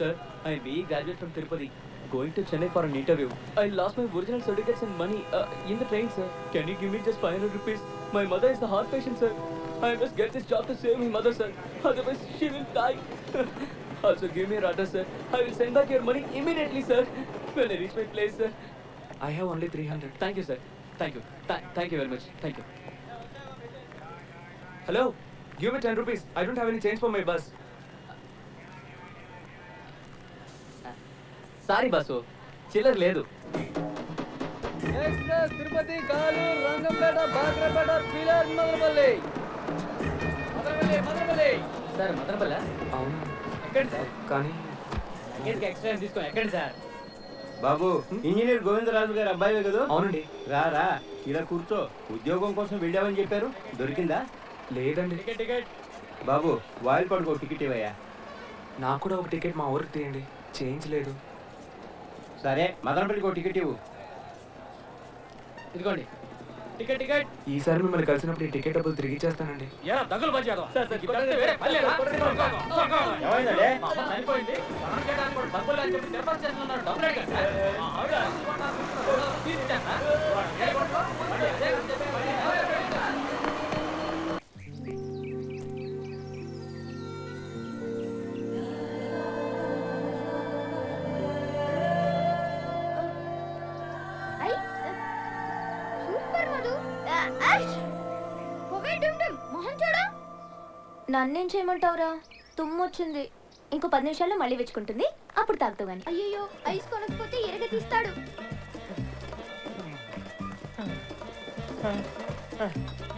Sir, I am BE graduate from Tirupati. Going to Chennai for an interview. I lost my original certificates and money in the train, sir. Can you give me just 500 rupees? My mother is a heart patient, sir. I must get this job to save my mother, sir. Otherwise, she will die. Also, give me your address, sir. I will send back your money immediately, sir. When I reach my place, sir. I have only 300. Thank you, sir. Thank you. Thank you very much. Thank you. Hello? Give me 10 rupees. I don't have any change for my bus. Sorry, Basu. Chiller ledu. Express Tirupati, Galur, Rangampeta, Bagrapeta, Pilar, Madrapalli. Madrapalli. Sir, Madrapalla? అవును. ఎక్కడ sir? కానీ టికెట్కి extra తీసుకో. ఎక్కడ sir? బాబు engineer Govindaraju గారు అబ్బాయి కదా? అవునండి. రా ఇలా కూర్చో. ఉద్యోగం కోసం వెళ్ళామని చెప్పారు, దొరికిందా? లేదండి. టికెట్ బాబు వాయిల్ పడుకో, టికెట్ ఇవ్వయా. నాకు కూడా ఒక టికెట్ మా ఊరికి తీయండి. చేంజ్ లేదు. సరే మదనపల్లికి ఒక టికెట్ ఇవ్వు. ఇదిగోండి టికెట్. ఈసారి మిమ్మల్ని కలిసినప్పుడు ఈ టికెట్ డబ్బులు తిరిగి ఇచ్చేస్తానండి. దగ్గులు పనిచేద్దాం. వేరే పల్లెలా? ఏమైందండి? చనిపోయింది. డబ్బులు అని చెప్పి తిరుపతి స్టేషన్ ఉన్నారు. డబ్బులు అడిగారు సార్. నన్నేం చేయమంటావురా? తుమ్మొచ్చింది. ఇంకో 10 నిమిషాల్లో మళ్ళీ వెచ్చుకుంటుంది. అప్పుడు తాగుతావు గాని. అయ్యో ఐస్ కొనకపోతే ఎరగ తీస్తాడు.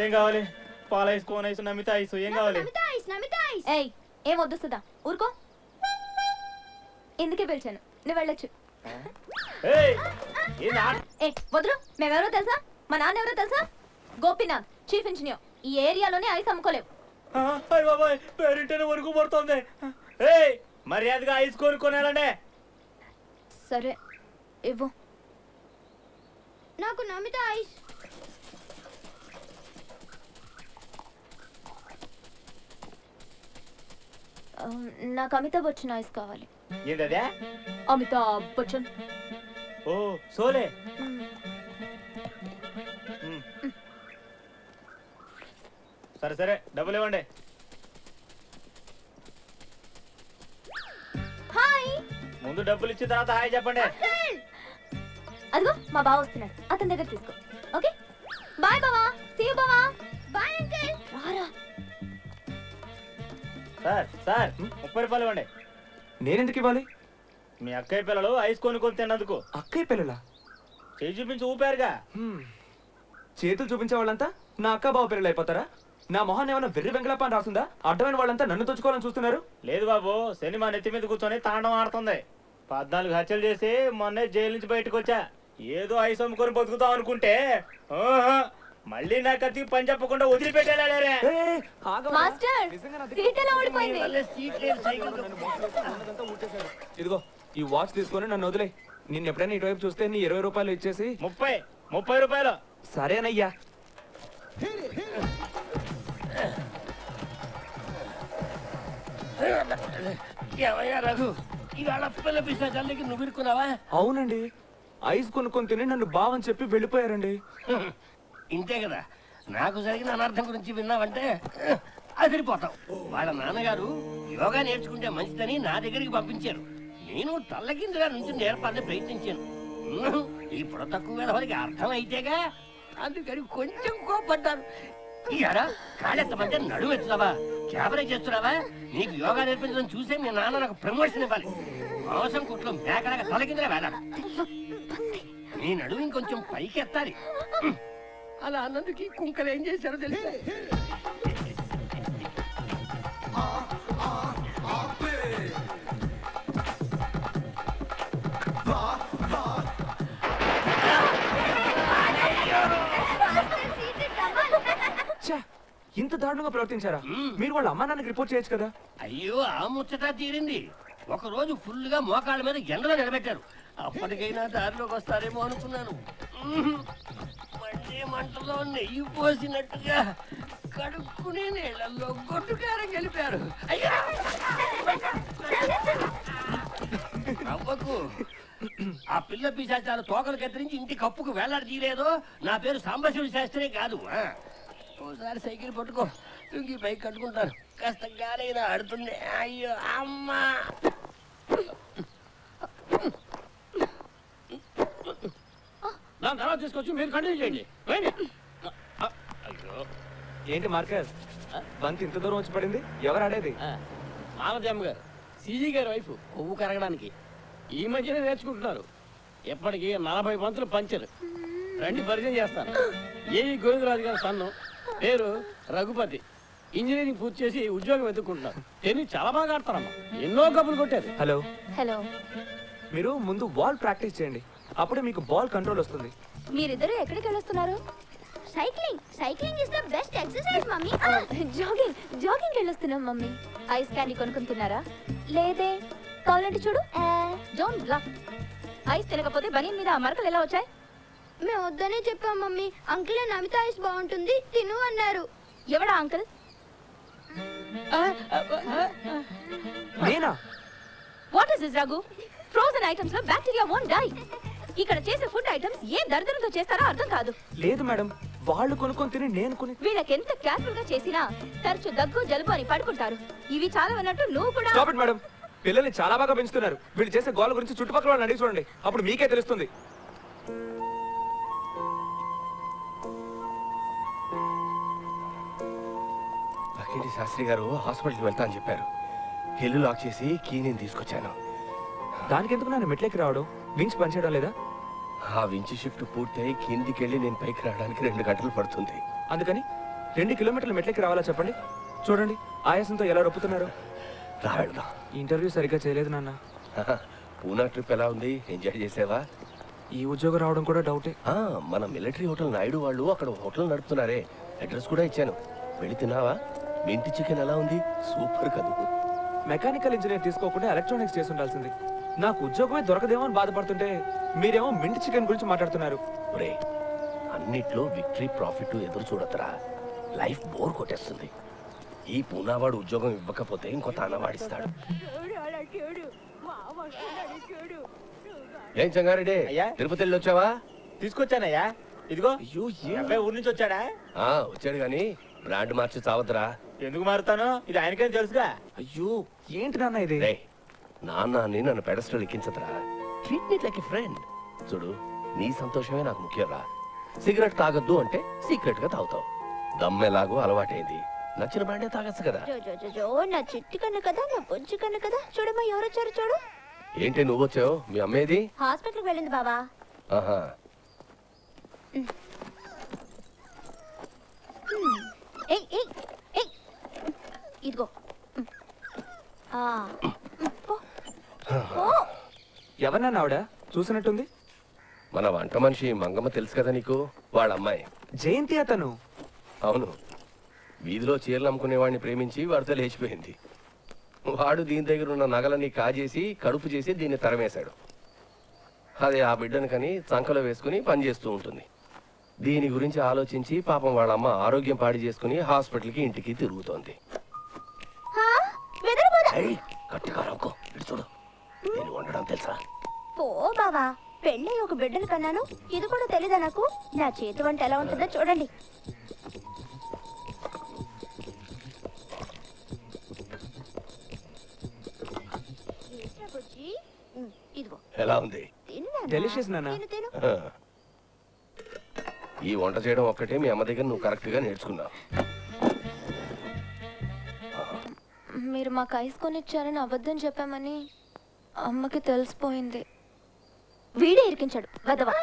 ఏం కావాలి? పాల ఐస్, కోన్ ఐస్, నమిత ఐస్, ఏం కావాలి? నమిత ఐస్. ఏయ్, ఏం వద్దు సుధా, ఊరుకో. ఎందుకే పిలిచాను, నువ్వు వెళ్ళొచ్చు. ఏ వదులు. మేమెవరో తెలుసా? మా నాన్న ఎవరో తెలుసా? Gopinath, chief engineer. ఈ ఏరియాలోనే ఐస్ అమ్ముకోలేవు. బాబాయ్ పేరింటనే వరకు పడుతుంది. మర్యాదగా ఐస్ కొనుక్కొనాలంటే. సరే ఇవ్వు. నాకు నమిత ఐస్. నాకు అమితాబ్ బచ్చన్ ఐస్ కావాలి. ఏంటదే? అమితాబ్ బచ్చన్. ఓ సోలే. సరే డబ్బులు ఇవ్వండి. హాయ్. ముందు డబ్బులు ఇచ్చిన తర్వాత హాయ్ చెప్పండి. అదిగో మా బావ వస్తున్నాడు, అతని దగ్గర తీసుకో. ఓకే బాయ్ బావా. సీ యు బావా. Bye uncle. రారా. సార్ 30 రూపాయలు ఇవ్వండి. నేనెందుకు ఇవ్వాలి? మీ అక్కయ్య పిల్లలు ఐస్ కొనుక్కొని తిన్నందుకు. అక్కయ్య పిల్లలా? చేయి చూపించి ఊపారుగా. చేతులు చూపించే వాళ్ళంతా నా అక్క బావ పిల్లలు అయిపోతారా? నా మొహాన్ని ఏమైనా వెర్రి వెంగళప్ప అని రాస్తుందా? అడ్డమైన వాళ్ళంతా నన్ను తోచుకోవాలని చూస్తున్నారు. లేదు బాబు, సినిమా నెత్తి మీద కూర్చొని తాండం ఆడుతుంది. 14 హత్యలు చేసి మొన్నే జైలు నుంచి బయటకు వచ్చా. ఏదో ఐస్ అమ్ముకొని బతుకుతాం అనుకుంటే మళ్ళీ నా కత్తికి పని చెప్పకుండా వదిలిపెట్టేలాడే. ఇదిగో ఈ వాచ్ తీసుకొని నన్ను వదిలే. నేను ఎప్పుడైనా ఇటువైపు చూస్తే నీ 20 రూపాయలు ఇచ్చేసి. 30 రూపాయలు. సరేనయ్యా. రఘు, ఇవాళ పిల్ల పిశాచాలకి నువ్వు ఇరుక్కున్నావా? అవునండి, ఐస్ కొనుక్కొని తిని నన్ను బావని చెప్పి వెళ్ళిపోయారండి. ఇంతే కదా, నాకు జరిగిన అనర్థం గురించి విన్నావంటే అదిరిపోతావు. వాళ్ళ నాన్నగారు యోగా నేర్చుకుంటే మంచిదని నా దగ్గరికి పంపించారు. నేను తల్లకిందుగా నుంచి నేర్పాలని ప్రయత్నించాను. ఈ పొడ తక్కువ వారికి అర్థం అయితేగా, అందుకని కొంచెం కోపడ్డారు. ఇయారా కాళ్ళెత్తమంటే నడుము ఎత్తుతావా? చేపలే చేస్తున్నావా? నీకు యోగా నేర్పించడం చూసే మీ నాన్న నాకు ప్రమోషన్ ఇవ్వాలి. మాంసం కుట్లో మేకలాగా తలకిందుగా వెళ్ళాలి. నీ నడుము ఇంకొంచెం పైకి ఎత్తాలి. అలా అన్నందుకు కుంకలు ఏం చేశారో తెలుసు. ఇంత దారుణంగా ప్రవర్తించారా? మీరు వాళ్ళ అమ్మా నాన్నకి రిపోర్ట్ చేయొచ్చు కదా. అయ్యో, ఆ ముచ్చట తీరింది. ఒక రోజు ఫుల్ గా మోకాళ్ళ మీద ఎండలో నిలబెట్టారు. అప్పటికైనా దారిలోకి వస్తారేమో అనుకున్నాను. మండే మంటలో నెయ్యి పోసినట్టుగా కడుక్కునే నీళ్ళల్లో గొడ్డుకారం గెలిపారు. అయ్యా నవ్వకు. ఆ పిల్ల పిశాచాలు తోకలు కత్తిరించి ఇంటి కప్పుకు వేలాడి తీయలేదో నా పేరు సాంబశివుడి శాస్త్రే కాదు. ఓసారి సైకిల్ పట్టుకో, ఇంకి పైకి కట్టుకుంటాను. కాస్త గాలైనా ఆడుతుంది. అయ్యో అమ్మా. దాని తర్వాత తీసుకొచ్చి మీరు కంటిన్యూ చేయండి. అయ్యో ఏంటి మార్కర్ బంతి ఇంత దూరం వచ్చి పడింది? ఎవరు ఆడేది? మాలదేమ్మ గారు, సీజీ గారి వైఫ్ కొవ్వు కరగడానికి ఈ మధ్యనే నేర్చుకుంటున్నారు. ఎప్పటికీ 40 బంతులు పంచరు. రండి పరిచయం చేస్తాను. ఏవి గోవిందరాజు గారి సన్ను, పేరు రఘుపతి. ఇంజనీరింగ్ పూర్తి చేసి ఉద్యోగం వెతుక్కుంటున్నారు. టెన్నిస్ చాలా బాగా ఆడతారమ్మా, ఎన్నో కప్పులు కొట్టారు. Hello, hello. మీరు ముందు బాల్ ప్రాక్టీస్ చేయండి, అప్పుడే మీకు బాల్ కంట్రోల్ వస్తుంది. మీరిద్దరు ఎక్కడికి వెళ్ళొస్తున్నారు? Cycling is the best exercise mummy. Jogging వెళ్ళొస్తున్నాం మమ్మీ. ఐస్ క్యాండీ కొనుక్కుంటున్నారా? లేదే. కావాలంటే చూడు. Don't bluff. ఐస్ తినకపోతే బనీన్ మీద ఆ మరకలు ఎలా వచ్చాయి? మేము వద్దనే చెప్పాం మమ్మీ. అంకుల్ నమిత ఐస్ బాగుంటుంది తిను అన్నారు. ఎవడా అంకుల్? నేనా? What is this Raghu? Frozen items లో బ్యాక్టీరియా వోంట్ డై. ఇక్కడ చేసే ఫుడ్ ఐటమ్స్ ఏ దరిద్రంతో చేస్తారో అర్థం కాదు. లేదు మేడం, వాళ్ళు కొనుక్కొని తిని నేను కొని. వీళ్ళకి ఎంత కేర్ఫుల్ గా చేసినా తరచు దగ్గు జలుబు అని పడుకుంటారు. ఇవి చాలా అన్నట్టు నువ్వు కూడా. స్టాప్ ఇట్ మేడం, పిల్లల్ని చాలా బాగా పెంచుతున్నారు. వీళ్ళు చేసే గోల గురించి చుట్టుపక్కల వాళ్ళని అడిగి చూడండి, అప్పుడు మీకే తెలుస్తుంది. పక్కింటి శాస్త్రి గారు హాస్పిటల్కి వెళ్తా అని చెప్పారు. ఇల్లు లాక్ చేసి కీ నేను తీసుకొచ్చాను. దానికి ఎందుకు నన్ను మెట్లకి రావడం? వింగ్స్ పనిచేయడం లేదా? ఆ వించి షిఫ్ట్ పూర్తయి కిందికి వెళ్ళి నేను పైకి రావడానికి 2 గంటలు పడుతుంది. అందుకని 2 కిలోమీటర్ల మెట్లకి రావాలా చెప్పండి? చూడండి ఆయాసంతో ఎలా రొప్పుతున్నారు. రా వెళ్దాం. ఇంటర్వ్యూ సరిగ్గా చేయలేదు నాన్న. పూనా ట్రిప్ ఎలా ఉంది? ఎంజాయ్ చేసావా? ఈ ఉద్యోగం రావడం కూడా డౌటే. మన మిలిటరీ హోటల్ నాయుడు వాళ్ళు అక్కడ హోటల్ నడుపుతున్నారే, అడ్రస్ కూడా ఇచ్చాను. వెళ్ళి తిన్నావా? మింటి చికెన్ ఎలా ఉంది? సూపర్ కదూ. మెకానికల్ ఇంజనీర్ తీసుకోకుండా ఎలక్ట్రానిక్స్ చేసి ఉండాల్సింది. నాకు ఉద్యోగమే దొరకదేమో అని బాధపడుతుంటే మీరేమో మింటి చికెన్ గురించి మాట్లాడుతున్నారు. ఒరే, అన్నిట్లో విక్టరీ ప్రాఫిట్ ఎదురు చూడతరా, లైఫ్ బోర్ కొట్టేస్తుంది. ఈ పూనావాడు ఉద్యోగం ఇవ్వకపోతే ఇంకో తానవాడిస్తాడు. ఏం చంగారెడ్డి, అయ్యా? తిరుపతి వెళ్ళి వచ్చావా? తీసుకొచ్చానయ్యా, ఇదిగో. అయ్యో అబ్బాయి ఊరి నుంచి వచ్చాడా? వచ్చాడు గాని బ్రాండ్ మార్చి చావద్దురా. ఎందుకు మారుతాను? ఇది ఆయనకేం తెలుసుగా. అయ్యో ఏంటి నాన్న ఇది? నాన్న అని నన్ను పెడస్టల్ ఎక్కించదురా. Treat me like a friend. చూడు, నీ సంతోషమే నాకు ముఖ్యంరా. సిగరెట్ తాగొద్దు అంటే సీక్రెట్ గా తాగుతావు. దమ్మెలాగో అలవాటైంది. నచ్చిన బ్రాండే తాగొచ్చు కదా. నా చిట్టి కన్ను కదా, నా బొజ్జు కన్ను కదా. చూడమ్మా ఎవరు వచ్చారు చూడు. ఏంటి నువ్వు వచ్చావు? మీ అమ్మేది? హాస్పిటల్కి వెళ్ళింది బావా. ఆహా. ఇదిగో. ఎవరన్నా ఆవిడ? చూసినట్టుంది. మన వంట మనిషి మంగమ్మ తెలుసు కదా నీకు? వాళ్ళ అమ్మాయి జయంతి అతను. అవును, వీధిలో చీరలు అమ్ముకునేవాడిని ప్రేమించి వాడితో లేచిపోయింది. వాడు దీని దగ్గర ఉన్న నగలని కాజేసి కడుపు చేసి దీన్ని తరమేశాడు. అది ఆ బిడ్డను కని చంకలో వేసుకుని పనిచేస్తూ ఉంటుంది. దీని గురించి ఆలోచించి పాపం వాళ్ళ అమ్మ ఆరోగ్యం పాడి చేసుకుని హాస్పిటల్కి ఇంటికి తిరుగుతోంది. గట్టిగా రాకో, ఇటు చూడు. నేను వండడం తెలుసా? పో బావా, పెళ్ళి ఒక బిడ్డను కన్నాను, ఇది కూడా తెలీదా నాకు? నా చేతి వంట ఎలా ఉంటుందో చూడండి. ఇదిగో. ఎలా ఉంది? డెలిషియస్ నాన్న. ఈ వంట చేయడం ఒక్కటే మీ అమ్మ దగ్గర నువ్వు కరెక్ట్ గా నేర్చుకున్నావు. మీరు మాకు ఐస్ కొనిచ్చారని అబద్ధం చెప్పామని అమ్మకి తెలిసిపోయింది. వీడే ఇరికించాడు వదవా.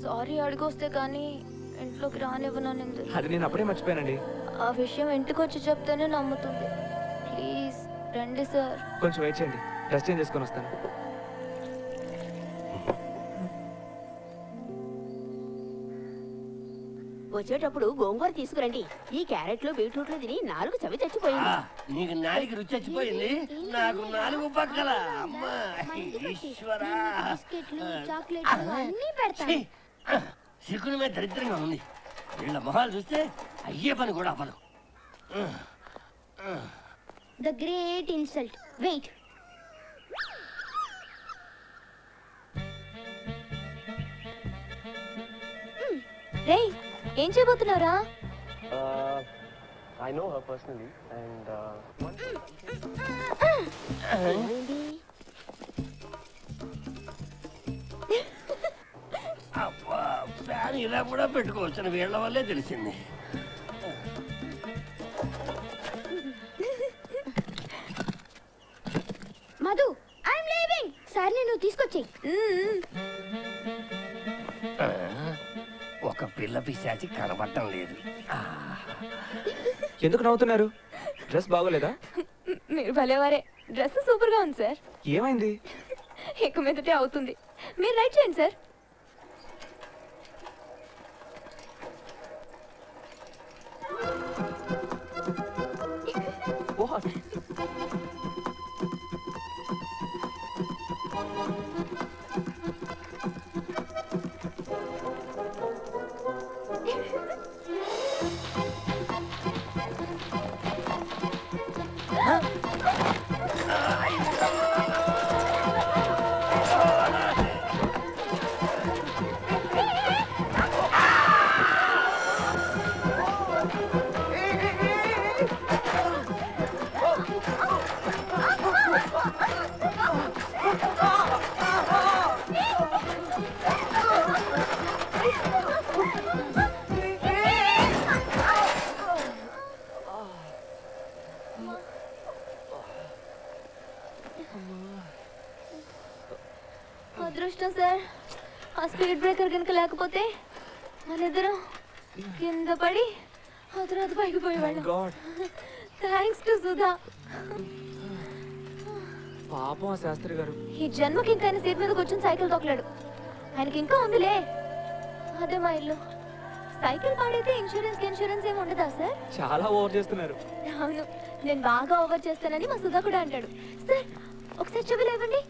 సారీ అడిగొస్తే కానీ ఇంట్లోకి రానివ్వనంది. అది నేను అప్పుడే మర్చిపోయానండి. ఆ విషయం ఇంటికి వచ్చి చెప్తేనే నమ్ముతుంది. ప్లీజ్ రండి సార్. కొంచెం వెయిట్ చేయండి, డ్రెస్ చేంజ్ చేసుకొని వస్తాను. వచ్చేటప్పుడు గోంగూర తీసుకురండి. ఈ క్యారెట్లు బీట్రూట్లు తిని నాలుగు చవి చచ్చిపోయింది. నీకు నాలుగు రుచి చచ్చిపోయింది, నాకు నాలుగు పక్కల. అమ్మా ఈశ్వరా, చాక్లెట్లు అన్నీ పెడతాను. సిగ్గుల మీద దరిద్రంగా ఉంది. వీళ్ళ మొహాలు చూస్తే అయ్యే పని కూడా అవ్వదు. The great insult. వెయిట్. రేయ్ ఏం చేయబోతున్నారా? I know her personally and అబ్బా ఫ్యాన్ ఇలా కూడా పెట్టుకోవచ్చు వీళ్ళ వల్లే తెలిసింది. Madhu I'm leaving. సార్ నేను తీసుకొచ్చేయి. ఒక పిల్ల పిశాచి కనబడటం లేదు. ఎందుకు నవ్వుతున్నారు? డ్రెస్ బాగోలేదా? మీరు భలేవారే. డ్రెస్ సూపర్ గా ఉంది సార్. ఏమైంది? ఇక మీదటే అవుతుంది. మీరు రైట్ చేయండి సార్. అదృష్టం సార్. ఆ స్పీడ్ బ్రేకర్ కనుక లేకపోతే మనిద్దరం కింద పడి ఆ తర్వాత పైకి పోయేవాళ్ళం. Thanks to Sudha. పాపం ఆ శాస్త్రి గారు. ఈ జన్మకి ఇంకా ఆయన సీట్ మీద కూర్చొని సైకిల్ తొక్కలేడు. ఆయనకి ఇంకా ఉందిలే. అదే మా ఇల్లు. సైకిల్ పాడైతే ఇన్సూరెన్స్ ఏమి ఉండదా సార్? చాలా ఓవర్ చేస్తున్నారు. అవును, నేను బాగా ఓవర్ చేస్తానని మా సుధా కూడా అంటాడు. సార్ ఒకసారి చెవి లేవండి.